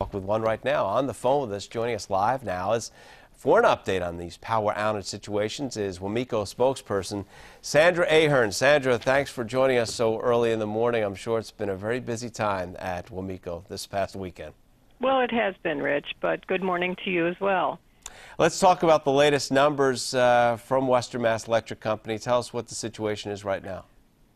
Talk with one right now on the phone with us. Joining us live now is for an update on these power outage situations is WMECo spokesperson Sandra Ahearn. Sandra, thanks for joining us so early in the morning. I'm sure it's been a very busy time at WMECo this past weekend. Well, it has been, Rich, but good morning to you as well. Let's talk about the latest numbers from Western Mass Electric Company. Tell us what the situation is right now.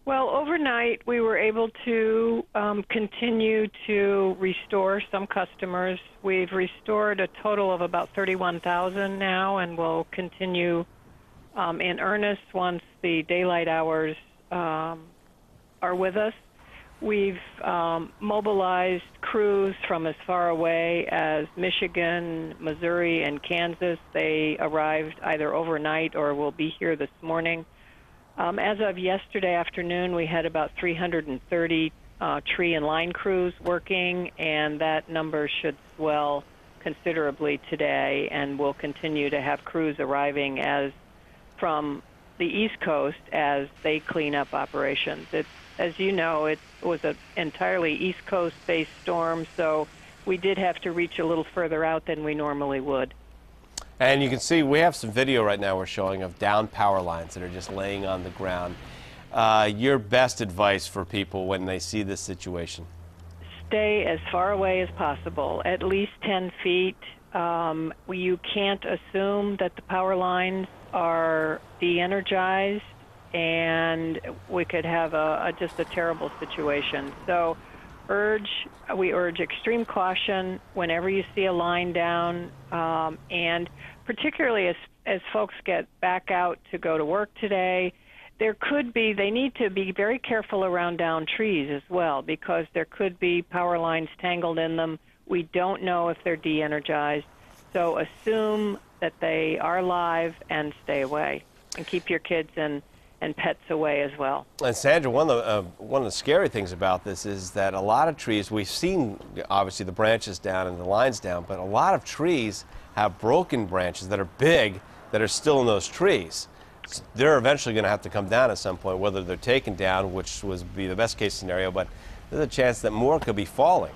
Well, overnight we were able to continue to restore some customers. We've restored a total of about 31,000 now, and we'll continue in earnest once the daylight hours are with us. We've mobilized crews from as far away as Michigan, Missouri, and Kansas. They arrived either overnight or will be here this morning. As of yesterday afternoon, we had about 330 tree and line crews working, and that number should swell considerably today, and we'll continue to have crews arriving from the East Coast as they clean up operations. As you know, it was an entirely East Coast-based storm, so we did have to reach a little further out than we normally would. And you can see we have some video right now we're showing of down power lines that are just laying on the ground. Your best advice for people when they see this situation? Stay as far away as possible, at least 10 feet. You can't assume that the power lines are de-energized, and we could have just a terrible situation. So we urge extreme caution whenever you see a line down, and particularly as folks get back out to go to work today, they need to be very careful around downed trees as well, because there could be power lines tangled in them. We don't know if they're de-energized, so assume that they are live and stay away, and keep your kids and pets away as well. And Sandra, one of the scary things about this is that a lot of trees, we've seen obviously the branches down and the lines down, but a lot of trees have broken branches that are big that are still in those trees. They're eventually going to have to come down at some point, whether they're taken down, which would be the best case scenario, but there's a chance that more could be falling.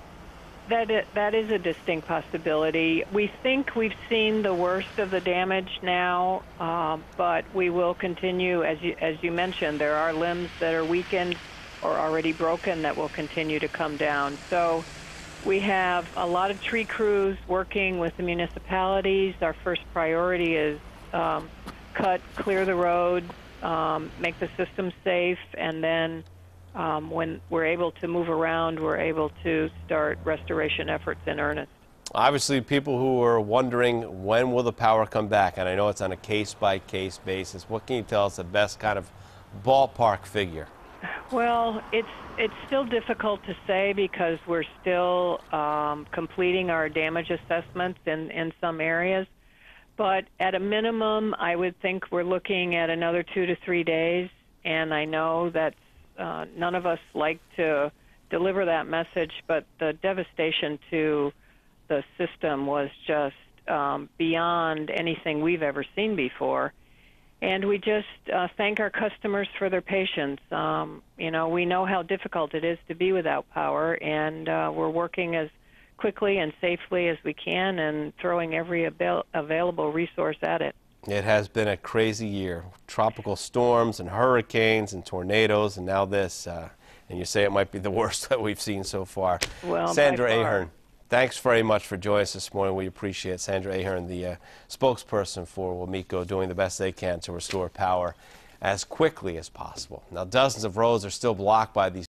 That is a distinct possibility. We think we've seen the worst of the damage now, but we will continue. As you mentioned, there are limbs that are weakened or already broken that will continue to come down. So we have a lot of tree crews working with the municipalities. Our first priority is clear the road, make the system safe, and then when we're able to move around, we're able to start restoration efforts in earnest. Obviously, people who are wondering when will the power come back, and I know it's on a case-by-case basis. What can you tell us the best kind of ballpark figure? Well, it's still difficult to say because we're still completing our damage assessments in some areas. But at a minimum, I would think we're looking at another 2 to 3 days, and I know that none of us like to deliver that message, but the devastation to the system was just beyond anything we've ever seen before. And we just thank our customers for their patience. We know how difficult it is to be without power, and we're working as quickly and safely as we can and throwing every available resource at it. It has been a crazy year. Tropical storms and hurricanes and tornadoes, and now this. And you say it might be the worst that we've seen so far. Well, Sandra Ahearn, thanks very much for joining us this morning. We appreciate it. Sandra Ahearn, the spokesperson for WMECo, doing the best they can to restore power as quickly as possible. Now, dozens of roads are still blocked by these